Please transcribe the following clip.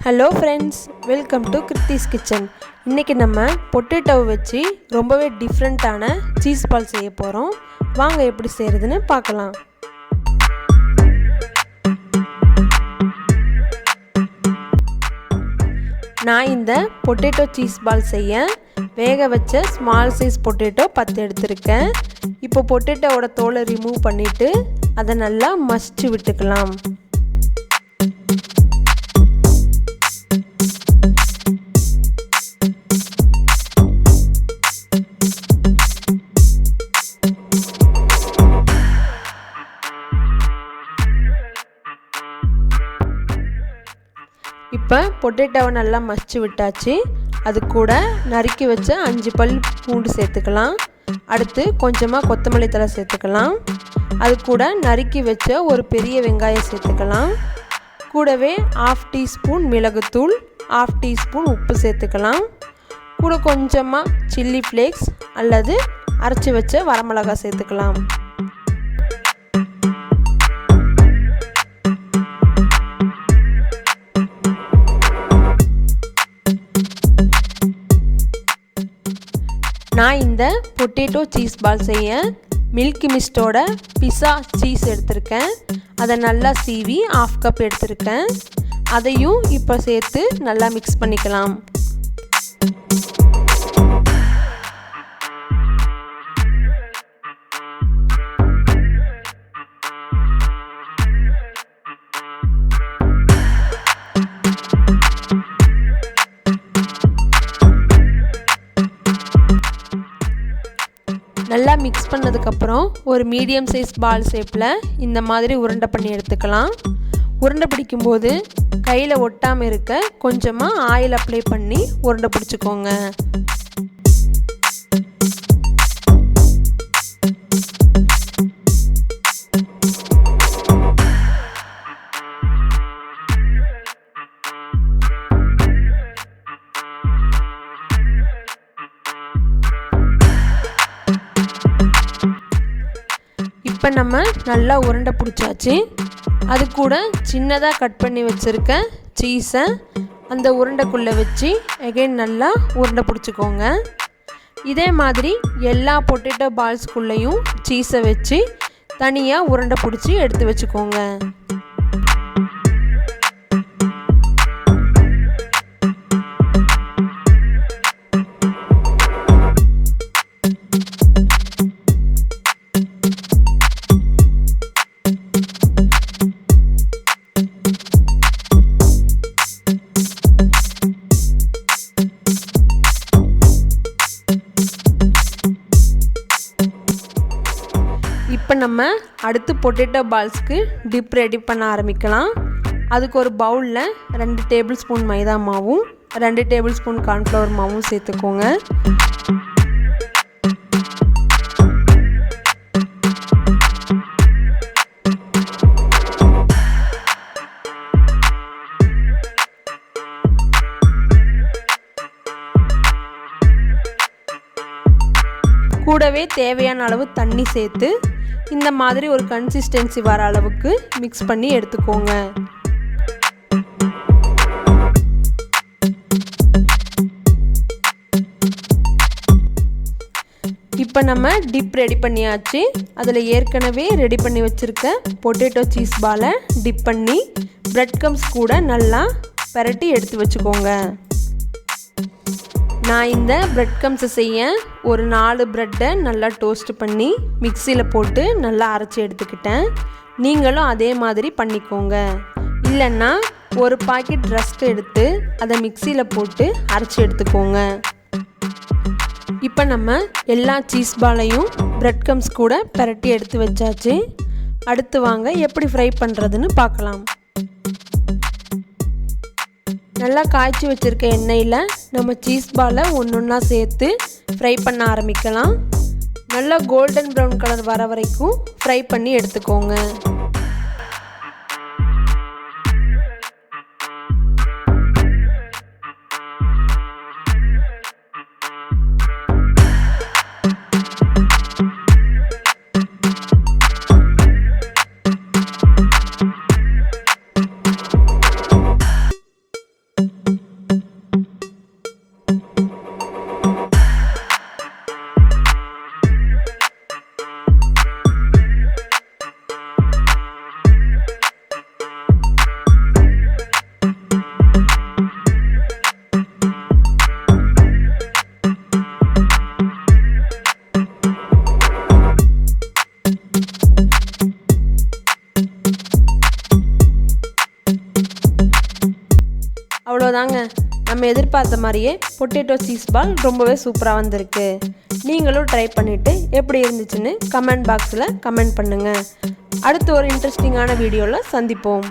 Hello friends, welcome to Kruthi's kitchen. இன்றைக்கி நம்ம பொட்டேட்டோவை வச்சு ரொம்பவே டிஃப்ரெண்ட்டான சீஸ் பால் செய்ய போகிறோம். வாங்க எப்படி செய்கிறதுன்னு பார்க்கலாம். நான் இந்த பொட்டேட்டோ சீஸ் பால் செய்ய வேக வச்ச ஸ்மால் சைஸ் பொட்டேட்டோ 10 எடுத்திருக்கேன். இப்போ பொட்டேட்டோவோட தோலை ரிமூவ் பண்ணிவிட்டு அதை நல்லா மசிச்சு விட்டுக்கலாம். இப்போ பொட்டேட்டோவை நல்லா மசிச்சு விட்டாச்சு. அது கூட நறுக்கி வச்ச 5 பல் பூண்டு சேர்த்துக்கலாம். அடுத்து கொஞ்சமாக கொத்தமல்லி தழை சேர்த்துக்கலாம். அது கூட நறுக்கி வச்ச ஒரு பெரிய வெங்காயம் சேர்த்துக்கலாம். கூடவே 1/2 டீஸ்பூன் மிளகுத்தூள், 1/2 டீஸ்பூன் உப்பு சேர்த்துக்கலாம். கூட கொஞ்சமாக சில்லி ஃப்ளேக்ஸ் அல்லது அரைச்சி வச்ச வரமிளகாய் சேர்த்துக்கலாம். நான் இந்த பொட்டேட்டோ சீஸ் பால் செய்ய மில்கி மிஸ்டோட பிஸா சீஸ் எடுத்திருக்கேன். அதை நல்லா சீவி 1/2 கப் எடுத்திருக்கேன். அதையும் இப்போ சேர்த்து நல்லா மிக்ஸ் பண்ணிக்கலாம். நல்லா மிக்ஸ் பண்ணதுக்கப்புறம் ஒரு மீடியம் சைஸ் பால் ஷேப்பில் இந்த மாதிரி உருண்டை பண்ணி எடுத்துக்கலாம். உருண்டை பிடிக்கும்போது கையில் ஒட்டாமல் இருக்க கொஞ்சமாக ஆயில் அப்ளை பண்ணி உருண்டை பிடிச்சிக்கோங்க. இப்போ நம்ம நல்லா உருண்டை பிடிச்சாச்சு. அது கூட சின்னதாக கட் பண்ணி வச்சுருக்க சீஸை அந்த உருண்டைக்குள்ளே வச்சு எகைன் நல்லா உருண்டை பிடிச்சிக்கோங்க. இதே மாதிரி எல்லா பொட்டேட்டோ பால்ஸ்குள்ளேயும் சீஸை வச்சு தனியாக உருண்டை பிடிச்சி எடுத்து வச்சுக்கோங்க. இப்போ நம்ம அடுத்து பொட்டேட்டோ பால்ஸ்க்கு டிப் ரெடி பண்ண ஆரம்பிக்கலாம். அதுக்கு ஒரு பவுலில் 2 டேபிள் ஸ்பூன் மைதா மாவும் 2 டேபிள் ஸ்பூன் கார்ன்ஃப்ளவர் மாவும் சேர்த்துக்கோங்க. கூடவே தேவையான அளவு தண்ணி சேர்த்து இந்த மாதிரி ஒரு கன்சிஸ்டன்சி வர அளவுக்கு மிக்ஸ் பண்ணி எடுத்துக்கோங்க. இப்போ நம்ம டிப் ரெடி பண்ணியாச்சு. அதில் ஏற்கனவே ரெடி பண்ணி வச்சுருக்க பொட்டேட்டோ சீஸ் பாலை டிப் பண்ணி பிரெட் கம்ஸ் கூட நல்லா பரட்டி எடுத்து வச்சுக்கோங்க. நான் இந்த பிரெட் கம்ஸை செய்ய ஒரு 4 ப்ரெட்டை நல்லா டோஸ்ட் பண்ணி மிக்சியில் போட்டு நல்லா அரைச்சி எடுத்துக்கிட்டேன். நீங்களும் அதே மாதிரி பண்ணிக்கோங்க. இல்லைன்னா ஒரு பாக்கெட் ரஸ்க் எடுத்து அதை மிக்சியில் போட்டு அரைச்சி எடுத்துக்கோங்க. இப்போ நம்ம எல்லா சீஸ் பாலையும் பிரெட் கம்ஸ் கூட பரட்டி எடுத்து வச்சாச்சு. அடுத்து வாங்க எப்படி ஃப்ரை பண்ணுறதுன்னு பார்க்கலாம். நல்லா காய்ச்சி வச்சுருக்க எண்ணெயில் நம்ம சீஸ் பாலை ஒன்றா சேர்த்து ஃப்ரை பண்ண ஆரம்பிக்கலாம். நல்லா கோல்டன் ப்ரௌன் கலர் வர வரைக்கும் ஃப்ரை பண்ணி எடுத்துக்கோங்க. அவ்வளோதாங்க, நம்ம எதிர்பார்த்த மாதிரியே பொட்டேட்டோ சீஸ் பால் ரொம்பவே சூப்பராக வந்திருக்கு. நீங்களும் ட்ரை பண்ணிவிட்டு எப்படி இருந்துச்சுன்னு கமெண்ட் பாக்ஸில் கமெண்ட் பண்ணுங்கள். அடுத்து ஒரு இன்ட்ரெஸ்டிங்கான வீடியோவில் சந்திப்போம்.